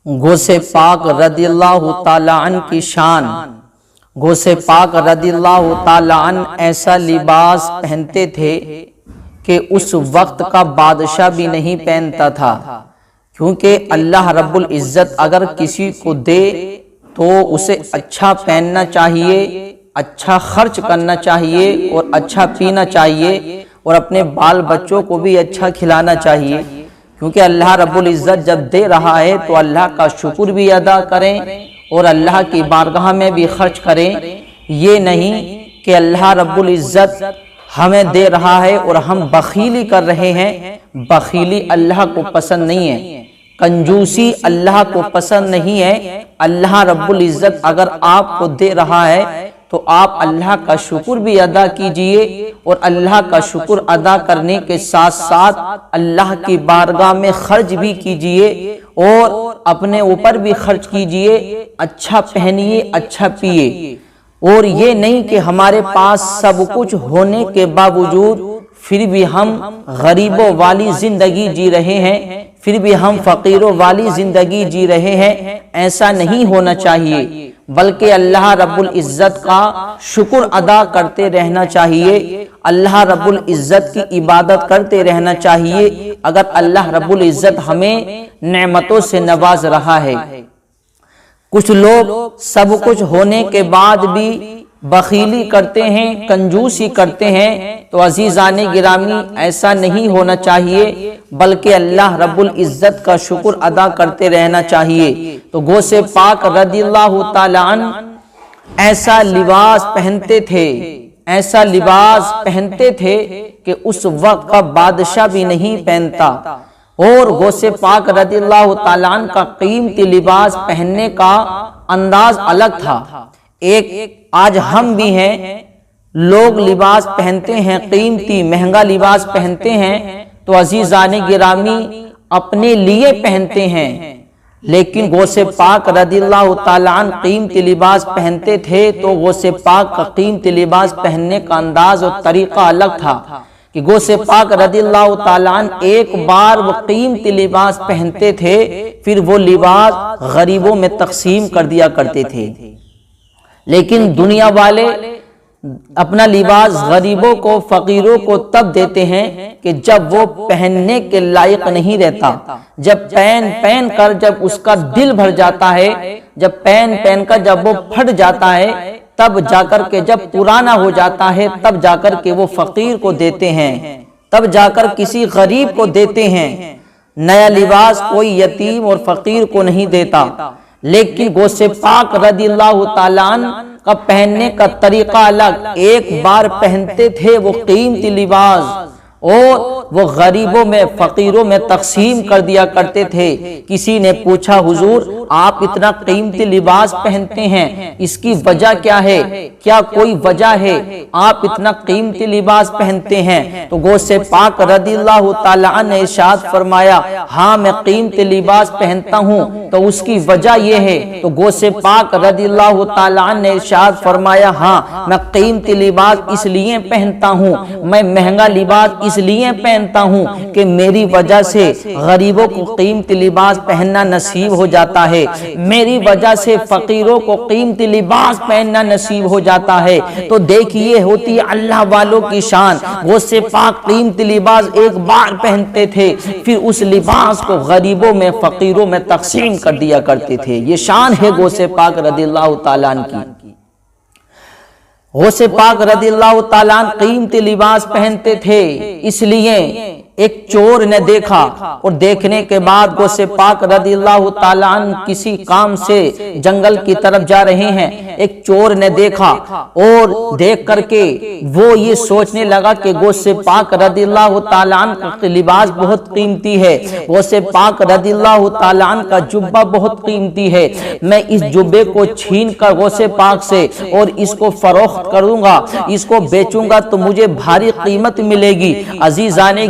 غوث پاک رضی اللہ تعالی عنہ کی شان۔ غوث پاک رضی اللہ تعالی عنہ ایسا لباس پہنتے تھے کہ اس وقت کا بادشاہ بھی نہیں پہنتا تھا، کیونکہ اللہ رب العزت اگر کسی کو دے تو اسے اچھا پہننا چاہیے، اچھا خرچ کرنا چاہیے اور اچھا پینا چاہیے، اور اپنے بال بچوں کو بھی اچھا کھلانا چاہیے، کیونکہ اللہ رب العزت جب دے رہا ہے تو اللہ کا شکر بھی ادا کریں اور اللہ کی بارگاہ میں بھی خرچ کریں۔ یہ نہیں کہ اللہ رب العزت ہمیں دے رہا ہے اور ہم بخیلی کر رہے ہیں۔ بخیلی اللہ کو پسند نہیں ہے، کنجوسی اللہ کو پسند نہیں ہے۔ اللہ رب العزت اگر آپ کو دے رہا ہے تو آپ اللہ کا شکر بھی ادا کیجئے، اور اللہ کا شکر ادا کرنے کے ساتھ ساتھ اللہ کی بارگاہ میں خرچ بھی کیجئے اور اپنے اوپر بھی خرچ کیجئے، اچھا پہنیے، اچھا پیئے۔ اور یہ نہیں کہ ہمارے پاس سب کچھ ہونے کے باوجود پھر بھی ہم غریبوں والی زندگی جی رہے ہیں، پھر بھی ہم فقیروں والی زندگی جی رہے ہیں۔ ایسا نہیں ہونا چاہیے، بلکہ اللہ رب العزت کا شکر ادا کرتے رہنا چاہیے، اللہ رب العزت کی عبادت کرتے رہنا چاہیے اگر اللہ رب العزت ہمیں نعمتوں سے نواز رہا ہے۔ کچھ لوگ سب کچھ ہونے کے بعد بھی بخیلی کرتے ہیں، کنجوسی کرتے ہیں، تو عزیزان گرامی ایسا نہیں ہونا چاہیے، بلکہ اللہ رب العزت کا شکر ادا کرتے رہنا چاہیے۔ تو غوث پاک رضی اللہ تعالی عنہ ایسا لباس پہنتے تھے، ایسا لباس پہنتے تھے کہ اس وقت کا بادشاہ بھی نہیں پہنتا، اور غوث پاک رضی اللہ تعالی عنہ کا قیمتی لباس پہننے کا انداز الگ تھا۔ ایک آج ہم بھی ہیں، لوگ لباس پہنتے ہیں، قیمتی مہنگا لباس پہنتے ہیں تو عزیزان گرامی اپنے لیے پہنتے ہیں، لیکن غوث پاک رضی اللہ تعالی عنہ قیمتی لباس پہنتے تھے تو غوث پاک کا قیمتی لباس پہننے کا انداز اور طریقہ الگ تھا، کہ غوث پاک رضی اللہ تعالی عنہ ایک بار وہ قیمتی لباس پہنتے تھے، پھر وہ لباس غریبوں میں تقسیم کر دیا کرتے تھے۔ لیکن دنیا والے اپنا لباس غریبوں کو، فقیروں کو تب دیتے ہیں کہ جب وہ پہننے کے لائق نہیں رہتا، جب پہن کر جب اس کا دل بھر جاتا ہے، جب پہن کر جب وہ پھٹ جاتا ہے، تب جا کر کے جب پرانا ہو جاتا ہے تب جا کر کے وہ فقیر کو دیتے ہیں، تب جا کر کسی غریب کو دیتے ہیں۔ نیا لباس کوئی یتیم اور فقیر کو نہیں دیتا، لیکن غوث پاک رضی اللہ تعالی عنہ کا پہننے کا طریقہ الگ، ایک بار پہنتے تھے وہ قیمتی لباس اور وہ غریبوں میں، فقیروں میں تقسیم کر دیا کرتے تھے۔ کسی نے پوچھا حضور آپ اتنا قیمتی لباس پہنتے ہیں، اس کی وجہ کیا ہے؟ کیا کوئی وجہ ہے آپ اتنا قیمتی لباس پہنتے ہیں؟ تو غوث پاک رضی اللہ تعالی عنہ نے ارشاد فرمایا ہاں میں قیمتی لباس پہنتا ہوں تو اس کی وجہ یہ ہے۔ تو غوث پاک رضی اللہ تعالی عنہ نے ارشاد فرمایا ہاں میں قیمتی لباس اس لیے پہنتا ہوں، میں مہنگا لباس اس لیے پہنتا ہوں کہ میری وجہ سے غریبوں کو قیمتی لباس پہننا نصیب ہو جاتا ہے، میری وجہ سے فقیروں کو قیمتی لباس پہننا نصیب ہو جاتا ہے۔ تو دیکھیے ہوتی اللہ والوں کی شان، غوث پاک قیمتی لباس ایک بار پہنتے تھے، پھر اس لباس کو غریبوں میں، فقیروں میں تقسیم کر دیا کرتے تھے۔ یہ شان ہے غوث پاک رضی اللہ تعالیٰ عنہ کی۔ غوث پاک رضی اللہ تعالیٰ عنہ قیمتی لباس پہنتے تھے، اس لیے ایک چور نے دیکھا، اور دیکھنے کے بعد غوث پاک رضی اللہ تعالیٰ عنہ کسی کام سے جنگل کی طرف جا رہے ہیں، ایک چور نے دیکھا اور دیکھ کر کے وہ یہ سوچنے لگا کہ غوث پاک رضی اللہ تعالیٰ عنہ کا لباس بہت قیمتی ہے، غوث پاک رضی اللہ تعالیٰ عنہ کا جبہ بہت قیمتی ہے، میں اس جبے کو چھین کر غوث پاک سے اور اس کو فروخت کروں گا، اس کو بیچوں گا تو مجھے بھاری قیمت ملے گی۔ عزیزان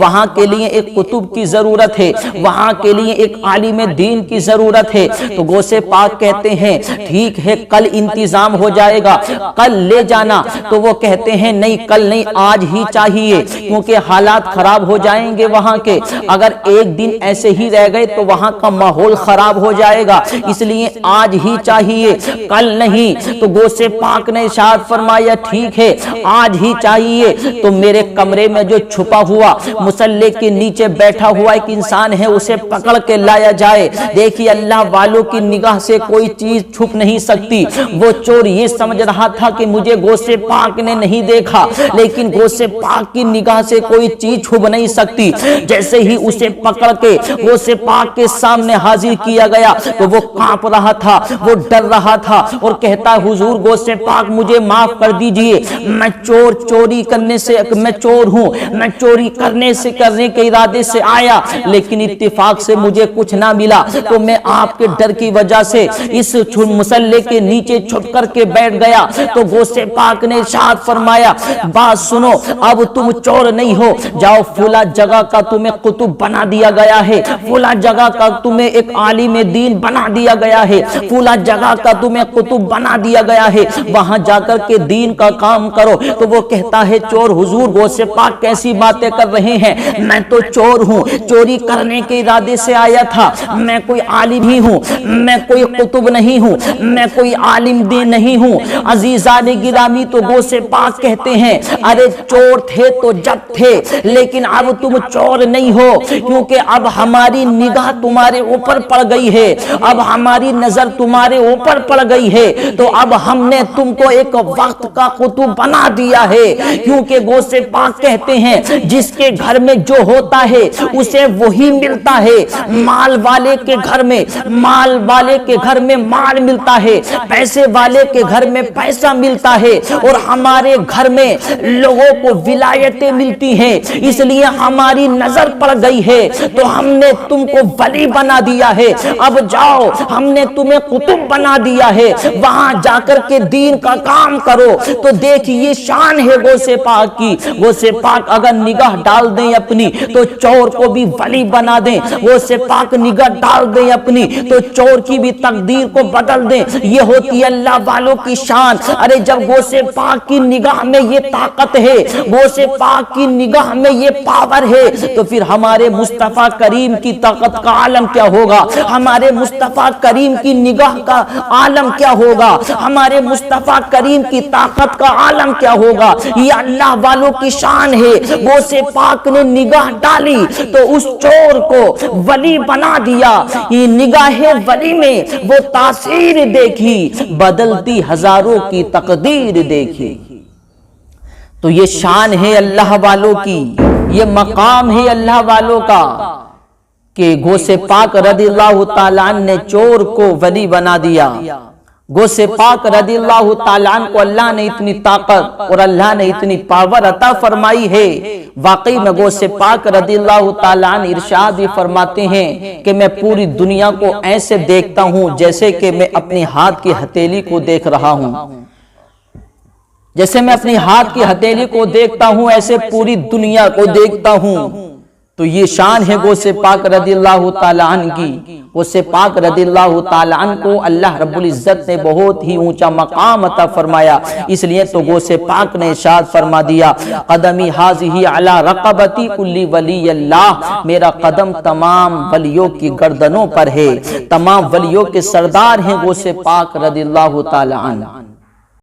وہاں کے لیے ایک قطب کی ضرورت ہے، وہاں کے لیے ایک عالم دین کی ضرورت ہے۔ تو غوث پاک کہتے ہیں ٹھیک ہے کل انتظام ہو جائے گا، کل لے جانا۔ تو وہ کہتے ہیں نہیں کل نہیں، آج ہی چاہیے، کیونکہ حالات خراب ہو جائیں گے وہاں کے، اگر ایک دن ایسے ہی رہ گئے تو وہاں کا ماحول خراب ہو جائے گا، اس لیے آج ہی چاہیے کل نہیں۔ تو غوث پاک نے ارشاد فرمایا ٹھیک ہے آج ہی چاہیے۔ تو میرے کمرے میں جو چھپا ہوا مصلی کے نیچے بیٹھا ہوا ایک انسان ہے اسے پکڑ کے لایا جائے۔ دیکھیے اللہ والوں کی نگاہ سے کوئی چیز چھپ نہیں سکتی۔ وہ چور یہ سمجھ رہا تھا کہ مجھے غوث پاک نے نہیں دیکھا، لیکن غوث پاک کی نگاہ سے کوئی چیز چھپ نہیں سکتی۔ جیسے ہی اسے پکڑ کے غوث پاک کے سامنے حاضر کیا گیا تو وہ کانپ رہا تھا، وہ ڈر رہا تھا اور کہتا حضور غوث پاک مجھے معاف کر دیجئے، میں چوری کرنے سے میں چور ہوں، میں چوری کرنے کے ارادے سے آیا، لیکن اتفاق سے مجھے کچھ نہ ملا، تو میں آپ کے ڈر کی وجہ سے اس مصلی کے نیچے چھپ کر کے بیٹھ گیا۔ تو غوث پاک نے ارشاد فرمایا بات سنو، اب تم چور نہیں ہو، جاؤ فلاں جگہ کا تمہیں قطب بنا دیا گیا ہے، فلاں جگہ کا تمہیں ایک عالم دین بنا دیا گیا ہے، فلاں جگہ کا تمہیں قطب بنا دیا گیا ہے، وہاں جا کر کے دین کا کام کرو۔ تو وہ کہتا ہے چور حضور غوث پاک کیسی باتیں کر رہے ہیں، میں تو چور ہوں، چوری کرنے کے ارادے سے آیا تھا، میں کوئی عالم ہی ہوں، میں کوئی قطب نہیں ہوں، میں کوئی عالم دین نہیں ہوں۔ عزیزان گرامی تو غوث پاک کہتے ہیں ارے چور تھے تو جب تھے، لیکن اب تم چور نہیں ہو، کیونکہ اب ہماری نگاہ تمہارے اوپر پڑ گئی ہے، اب ہماری نظر تمہارے اوپر پڑ گئی ہے، تو اب ہم نے تم کو ایک وقت کا قطب بنا دیا ہے۔ کیونکہ غوث پاک کہتے ہیں جس کے گھر میں جو ہوتا ہے اسے وہی ملتا ہے، مال والے کے گھر میں مال ملتا ہے، پیسے والے کے گھر میں پیسہ ملتا ہے، اور ہمارے گھر میں لوگوں کو ولایتیں ملتی ہیں، اس لیے ہماری نظر پڑ گئی ہے تو ہم نے تم کو ولی بنا دیا ہے، اب جاؤ ہم نے تمہیں قطب بنا دیا ہے، وہاں جا کر کے دین کا کام کرو۔ تو دیکھیے شان ہے غوث پاک کی، غوث پاک اگر نگاہ ڈال دیں اپنی تو چور کو بھی ولی بنا دیں، غوث پاک نگاہ ڈال دیں اپنی تو چور کی بھی تقدیر کو بدل دیں، یہ ہوتی ہے اللہ والوں کی شان۔ ارے جب غوث پاک کی نگاہ میں یہ طاقت ہے، غوث پاک کی نگاہ میں یہ پاور ہے، تو پھر ہمارے مصطفیٰ کریم کی طاقت کا عالم کیا ہوگا، ہمارے مصطفیٰ کریم کی نگاہ کا عالم کیا ہوگا، ہمارے مصطفیٰ کریم کی طاقت کا عالم کیا ہوگا۔ یہ اللہ والوں کی شان ہے، غوث پاک نے نگاہ ڈالی تو اس چور کو ولی بنا دیا، یہ نگاہ ولی میں وہ تاثیر دیکھی، بدلتی ہزاروں کی تقدیر دیکھی۔ تو یہ شان ہے اللہ والوں کی، یہ مقام ہے اللہ والوں کا کہ غوث پاک رضی اللہ تعالیٰ عنہ نے چور کو ولی بنا دیا۔ غوث پاک رضی اللہ تعالیٰ عنہ کو اللہ نے اتنی طاقت اور اللہ نے اتنی پاور عطا فرمائی ہے، واقعی میں غوث پاک رضی اللہ تعالیٰ عنہ ارشاد بھی فرماتے ہیں کہ میں پوری دنیا کو ایسے دیکھتا ہوں جیسے کہ میں اپنی ہاتھ کی ہتھیلی کو دیکھ رہا ہوں، جیسے میں اپنی ہاتھ کی ہتھیلی کو دیکھتا ہوں ایسے پوری دنیا کو دیکھتا ہوں۔ تو یہ شان ہے غوث پاک رضی اللہ تعالیٰ عنہ کی۔ غوث پاک رضی اللہ تعالیٰ عنہ کو اللہ رب العزت نے بہت ہی اونچا مقام عطا فرمایا، اس لیے تو غوث پاک نے ارشاد فرما دیا قدمی حاضی علی رقبتی کلی ولی اللہ، میرا قدم تمام ولیوں کی گردنوں پر ہے، تمام ولیوں کے سردار ہیں غوث پاک رضی اللہ تعالیٰ عنہ۔